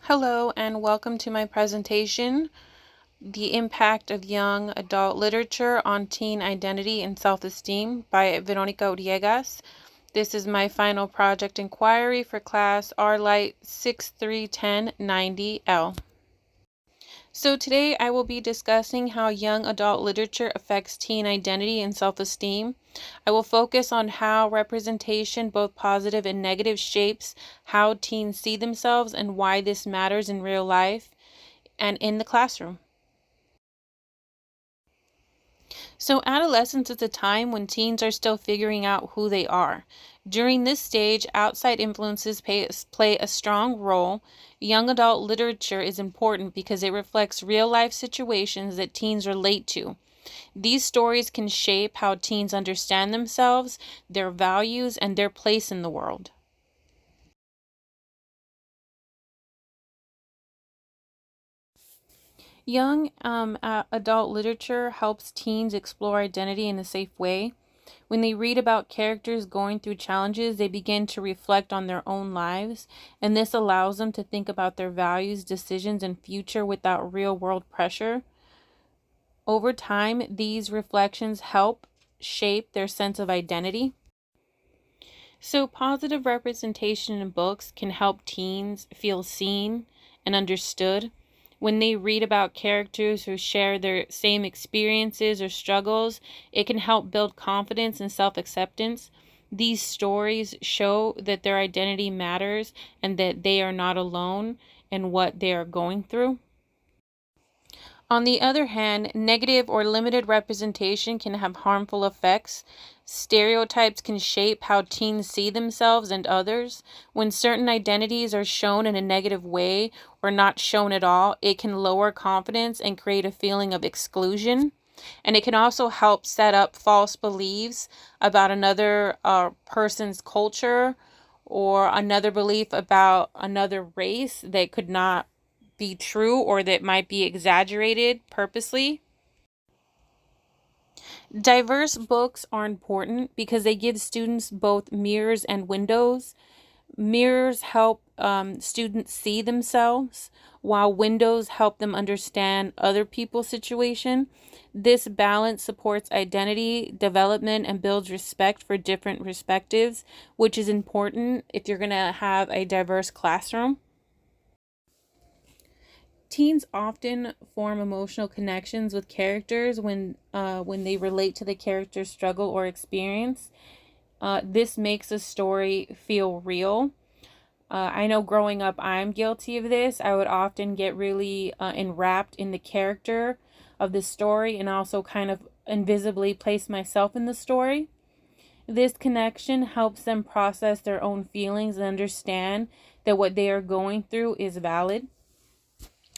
Hello and welcome to my presentation, The Impact of Young Adult Literature on Teen Identity and Self-Esteem by Veronica Uriegas. This is my final project inquiry for class R-Light 631090L. So today I will be discussing how young adult literature affects teen identity and self-esteem. I will focus on how representation, both positive and negative, shapes how teens see themselves and why this matters in real life and in the classroom. So adolescence is a time when teens are still figuring out who they are. During this stage, outside influences play a strong role. Young adult literature is important because it reflects real-life situations that teens relate to. These stories can shape how teens understand themselves, their values, and their place in the world. Young adult literature helps teens explore identity in a safe way. When they read about characters going through challenges, they begin to reflect on their own lives, and this allows them to think about their values, decisions, and future without real-world pressure. Over time, these reflections help shape their sense of identity. So, positive representation in books can help teens feel seen and understood. When they read about characters who share their same experiences or struggles, it can help build confidence and self-acceptance. These stories show that their identity matters and that they are not alone in what they are going through. On the other hand, negative or limited representation can have harmful effects. Stereotypes can shape how teens see themselves and others. When certain identities are shown in a negative way or not shown at all, it can lower confidence and create a feeling of exclusion. And it can also help set up false beliefs about another person's culture or another belief about another race that could not be true or that might be exaggerated purposely. Diverse books are important because they give students both mirrors and windows. Mirrors help students see themselves, while windows help them understand other people's situation. This balance supports identity development and builds respect for different perspectives, which is important if you're going to have a diverse classroom. Teens often form emotional connections with characters when they relate to the character's struggle or experience. This makes a story feel real. I know growing up, I'm guilty of this. I would often get really enwrapped in the character of the story and also kind of invisibly place myself in the story. This connection helps them process their own feelings and understand that what they are going through is valid.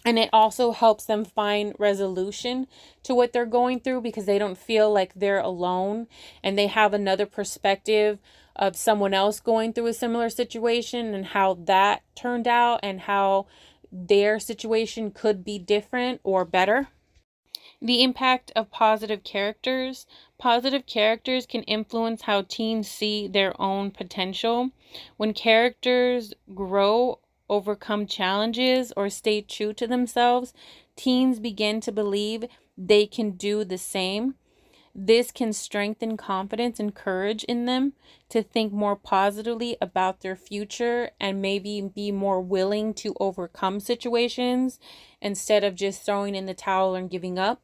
And it also helps them find resolution to what they're going through because they don't feel like they're alone and they have another perspective of someone else going through a similar situation and how that turned out and how their situation could be different or better. The impact of positive characters. Positive characters can influence how teens see their own potential. When characters grow, overcome challenges, or stay true to themselves, teens begin to believe they can do the same. This can strengthen confidence and courage in them to think more positively about their future and maybe be more willing to overcome situations instead of just throwing in the towel and giving up.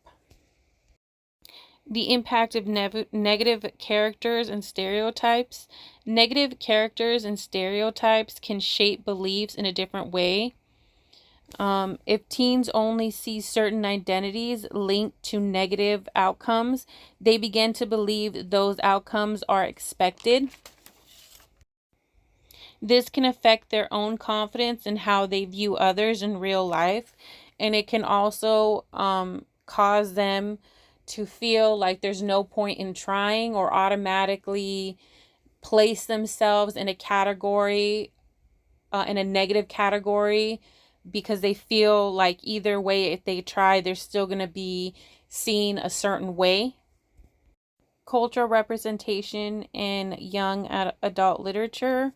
The impact of negative characters and stereotypes. Negative characters and stereotypes can shape beliefs in a different way. If teens only see certain identities linked to negative outcomes, they begin to believe those outcomes are expected. This can affect their own confidence and how they view others in real life, and it can also cause them to feel like there's no point in trying or automatically place themselves in a category, in a negative category, because they feel like either way, if they try, they're still going to be seen a certain way. Cultural representation in young adult literature.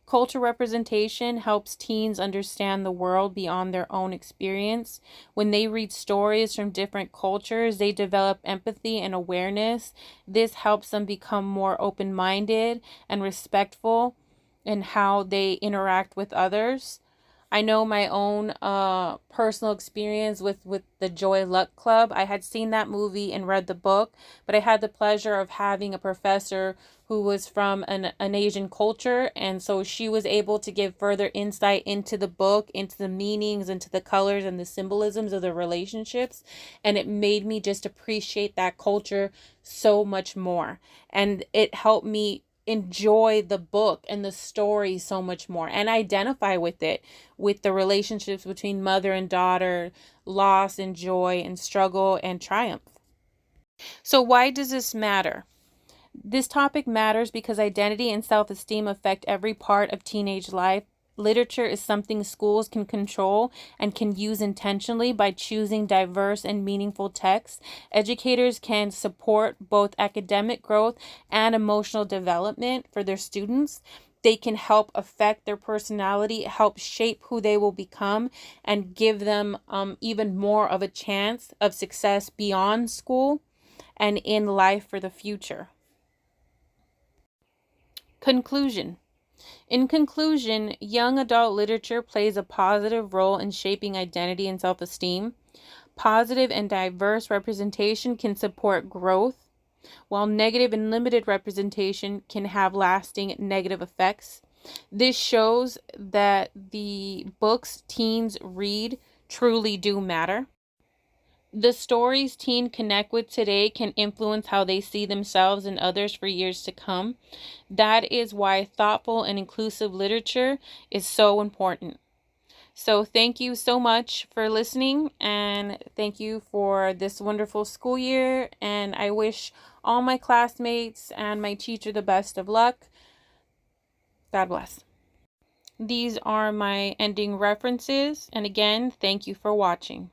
Cultural representation helps teens understand the world beyond their own experience. When they read stories from different cultures, they develop empathy and awareness. This helps them become more open-minded and respectful in how they interact with others. I know my own personal experience with the Joy Luck Club. I had seen that movie and read the book, but I had the pleasure of having a professor who was from an Asian culture, and so she was able to give further insight into the book, into the meanings, into the colors and the symbolisms of the relationships, and it made me just appreciate that culture so much more. And it helped me enjoy the book and the story so much more and identify with it, with the relationships between mother and daughter, loss and joy and struggle and triumph. So why does this matter? This topic matters because identity and self-esteem affect every part of teenage life. Literature is something schools can control and can use intentionally by choosing diverse and meaningful texts. Educators can support both academic growth and emotional development for their students. They can help affect their personality, help shape who they will become, and give them even more of a chance of success beyond school and in life for the future. Conclusion. In conclusion, young adult literature plays a positive role in shaping identity and self-esteem. Positive and diverse representation can support growth, while negative and limited representation can have lasting negative effects. This shows that the books teens read truly do matter. The stories teens connect with today can influence how they see themselves and others for years to come. That is why thoughtful and inclusive literature is so important. So thank you so much for listening, and thank you for this wonderful school year, and I wish all my classmates and my teacher the best of luck. God bless. These are my ending references, and again, thank you for watching.